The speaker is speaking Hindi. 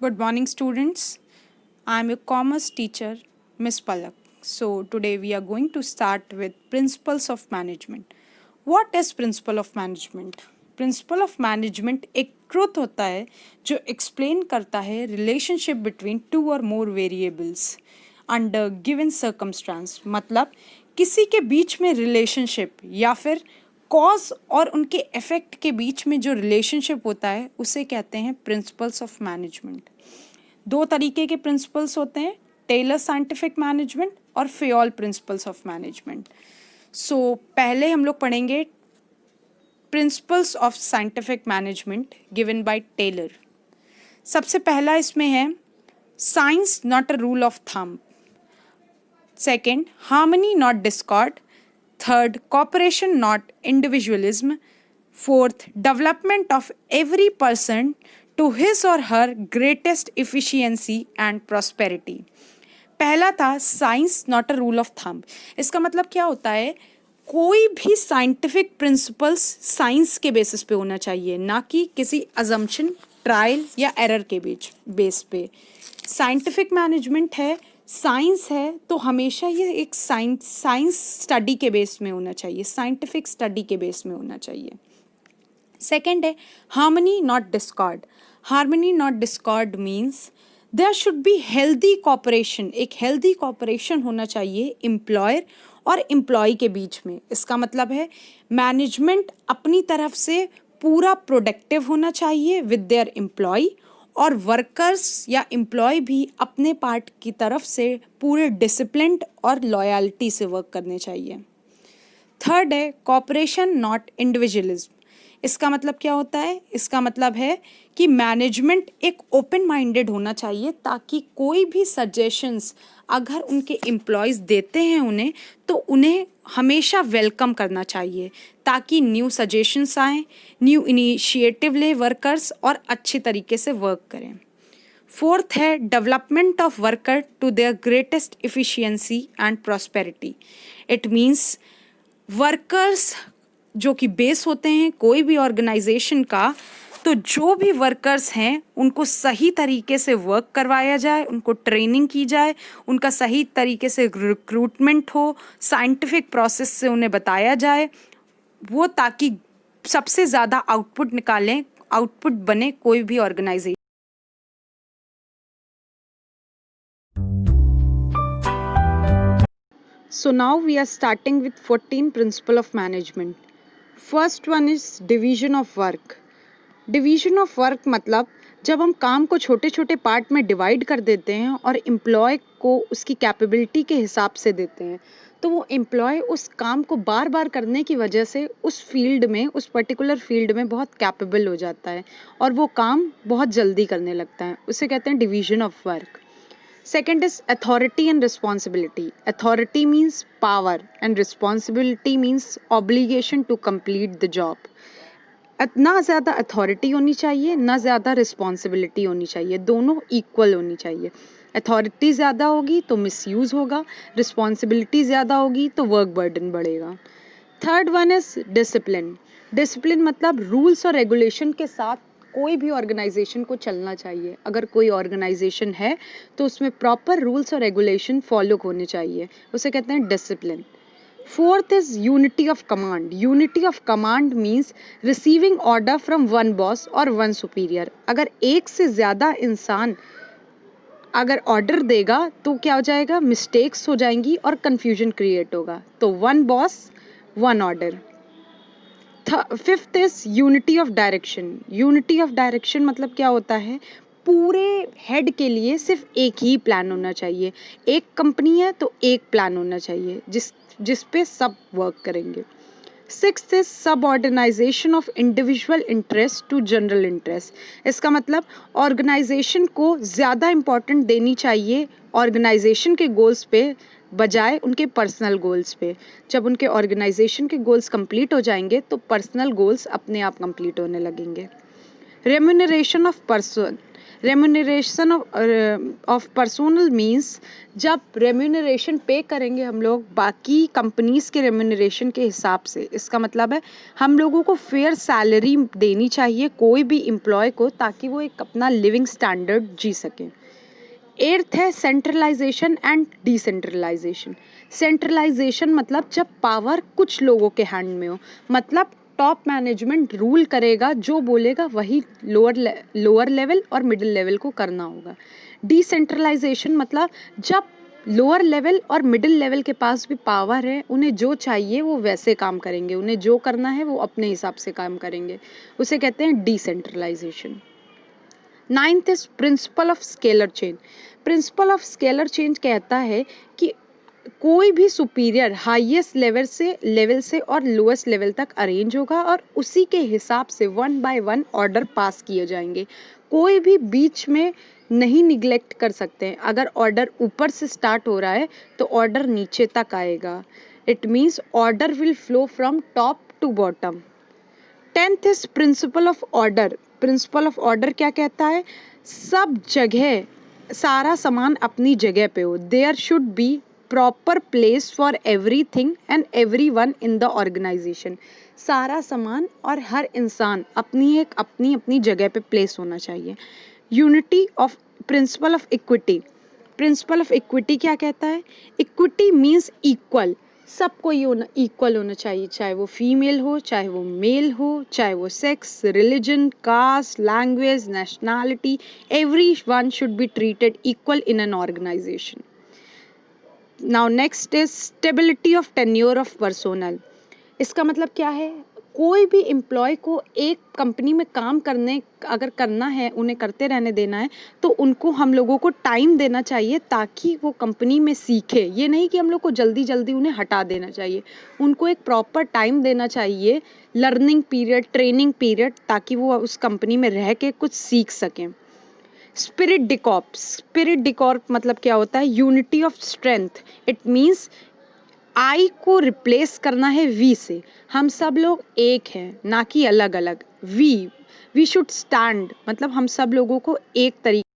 Good morning, students. I am your commerce teacher, Miss Palak. So, today we are going to start with principles of management. What is principle of management? Principle of management एक ट्रुथ होता है जो एक्सप्लेन करता है रिलेशनशिप बिटवीन टू और मोर वेरिएबल्स अंडर गिवन सर्कमस्टांस। मतलब किसी के बीच में रिलेशनशिप या फिर कॉज और उनके इफेक्ट के बीच में जो रिलेशनशिप होता है उसे कहते हैं प्रिंसिपल्स ऑफ मैनेजमेंट। दो तरीके के प्रिंसिपल्स होते हैं, टेलर साइंटिफिक मैनेजमेंट और Fayol principles of management. So पहले हम लोग पढ़ेंगे principles of scientific management given by Taylor. सबसे पहला इसमें है science not a rule of thumb. Second, harmony not discord. Third, cooperation not individualism. Fourth, development of every person to his or her greatest efficiency and prosperity. पहला था science not a rule of thumb. इसका मतलब क्या होता है, कोई भी साइंटिफिक प्रिंसिपल्स साइंस के बेसिस पे होना चाहिए, ना कि किसी अजम्पशन, ट्रायल या एरर के बीच बेस पे। साइंटिफिक मैनेजमेंट है, साइंस है, तो हमेशा ये एक साइंस स्टडी के बेस में होना चाहिए, साइंटिफिक स्टडी के बेस में होना चाहिए। सेकेंड है harmony not discord. Harmony not discord means there should be healthy cooperation. एक हेल्दी कॉपरेशन होना चाहिए एम्प्लॉयर और एम्प्लॉय के बीच में। इसका मतलब है मैनेजमेंट अपनी तरफ से पूरा प्रोडक्टिव होना चाहिए विद देयर एम्प्लॉय, और वर्कर्स या एम्प्लॉय भी अपने पार्ट की तरफ से पूरे डिसिप्लिन्ड और लॉयल्टी से वर्क करने चाहिए। थर्ड है कॉपरेशन नॉट इंडिविजुअलिज्म। इसका मतलब क्या होता है, इसका मतलब है कि मैनेजमेंट एक ओपन माइंडेड होना चाहिए, ताकि कोई भी सजेशंस अगर उनके एम्प्लॉयज़ देते हैं उन्हें, तो उन्हें हमेशा वेलकम करना चाहिए, ताकि न्यू सजेशंस आएँ, न्यू इनिशिएटिव ले वर्कर्स और अच्छे तरीके से वर्क करें। फोर्थ है development of worker to their greatest efficiency and prosperity. It means workers जो कि बेस होते हैं कोई भी ऑर्गेनाइजेशन का, तो जो भी वर्कर्स हैं उनको सही तरीके से वर्क करवाया जाए, उनको ट्रेनिंग की जाए, उनका सही तरीके से रिक्रूटमेंट हो, साइंटिफिक प्रोसेस से उन्हें बताया जाए वो, ताकि सबसे ज़्यादा आउटपुट निकालें, आउटपुट बने कोई भी organisation. So now we are starting with 14 principle of management. First one is division of work. Division of work मतलब जब हम काम को छोटे छोटे पार्ट में डिवाइड कर देते हैं और एम्प्लॉय को उसकी कैपेबिलिटी के हिसाब से देते हैं, तो वो एम्प्लॉय उस काम को बार बार करने की वजह से उस फील्ड में, उस पर्टिकुलर फील्ड में बहुत कैपेबल हो जाता है और वो काम बहुत जल्दी करने लगता है। उसे कहते हैं division of work. Second is authority and responsibility. Authority means power and responsibility means obligation to complete the job. ना ज़्यादा अथॉरिटी होनी चाहिए, ना ज़्यादा रिस्पॉन्सिबिलिटी होनी चाहिए, दोनों इक्वल होनी चाहिए। अथॉरिटी ज़्यादा होगी तो मिसयूज़ होगा, रिस्पॉन्सिबिलिटी ज़्यादा होगी तो वर्क बर्डन बढ़ेगा। Third one is discipline. Discipline मतलब रूल्स और रेगुलेशन के साथ कोई भी ऑर्गेनाइजेशन को चलना चाहिए। अगर कोई ऑर्गेनाइजेशन है तो उसमें प्रॉपर रूल्स और रेगुलेशन फॉलो होने चाहिए, उसे कहते हैं discipline. Fourth is unity of command. Unity of command means receiving order from one boss or one superior. अगर एक से ज़्यादा इंसान अगर ऑर्डर देगा तो क्या हो जाएगा, मिस्टेक्स हो जाएंगी और कंफ्यूजन क्रिएट होगा। तो one boss one order. Fifth is unity of direction. Unity of direction मतलब क्या होता है, पूरे हेड के लिए सिर्फ एक ही प्लान होना चाहिए। एक कंपनी है तो एक प्लान होना चाहिए जिस पे सब वर्क करेंगे। Sixth is subordination of individual interest to general interest. इसका मतलब ऑर्गेनाइजेशन को ज़्यादा इम्पोर्टेंट देनी चाहिए ऑर्गेनाइजेशन के गोल्स पे बजाय उनके पर्सनल गोल्स पे। जब उनके ऑर्गेनाइजेशन के गोल्स कंप्लीट हो जाएंगे तो पर्सनल गोल्स अपने आप कंप्लीट होने लगेंगे। Remuneration of person. Remuneration of personnel means जब रेम्यूनरेशन पे करेंगे हम लोग बाकी कंपनीज के रेम्यूनरेशन के हिसाब से, इसका मतलब है हम लोगों को फेयर सैलरी देनी चाहिए कोई भी एम्प्लॉय को, ताकि वो एक अपना लिविंग स्टैंडर्ड जी सके। 8th है सेंट्रलाइजेशन एंड डिसेंट्रलाइजेशन। सेंट्रलाइजेशन मतलब जब पावर कुछ लोगों के हैंड में हो, मतलब टॉप मैनेजमेंट रूल करेगा, जो बोलेगा वही लोअर लेवल और मिडिल लेवल को करना होगा। डिसेंट्रलाइजेशन मतलब जब लोअर लेवल और मिडिल लेवल के पास भी पावर है, उन्हें जो चाहिए वो वैसे काम करेंगे, उन्हें जो करना है वो अपने हिसाब से काम करेंगे, उसे कहते हैं decentralisation. 9th is principle of scalar chain. Principle of scalar chain कहता है कि कोई भी सुपीरियर हाईएस्ट लेवल से और लोएस्ट लेवल तक अरेंज होगा और उसी के हिसाब से 1 by 1 ऑर्डर पास किए जाएंगे। कोई भी बीच में नहीं निग्लेक्ट कर सकते हैं। अगर ऑर्डर ऊपर से स्टार्ट हो रहा है तो ऑर्डर नीचे तक आएगा। It means order will flow from top to bottom. 10th is principle of order. Principle of order क्या कहता है? सब जगह सारा सामान अपनी जगह पे हो। There should be proper place for everything and everyone in the organisation. सारा सामान और हर इंसान अपनी जगह पे प्लेस होना चाहिए। Unity of principle of equity. Principle of equity क्या कहता है? इक्विटी मीन्स इक्वल, सबको ये इक्वल होना चाहिए, चाहे वो फीमेल हो, चाहे वो मेल हो, चाहे वो sex, religion, caste, language, nationality, everyone should be treated equal in an organization. Now next is stability of tenure of personnel. इसका मतलब क्या है? कोई भी एम्प्लॉय को एक कंपनी में काम अगर करना है, उन्हें करते रहने देना है, तो उनको हम लोगों को टाइम देना चाहिए ताकि वो कंपनी में सीखे। ये नहीं कि हम लोग को जल्दी जल्दी उन्हें हटा देना चाहिए, उनको एक प्रॉपर टाइम देना चाहिए, लर्निंग पीरियड, ट्रेनिंग पीरियड, ताकि वो उस कंपनी में रह के कुछ सीख सकें। स्पिरिट डिकॉर्प। स्पिरिट डिकॉर्प मतलब क्या होता है? Unity of strength. It means I को रिप्लेस करना है वी से। हम सब लोग एक हैं, ना कि अलग अलग। वी शुड स्टैंड, मतलब हम सब लोगों को एक तरीके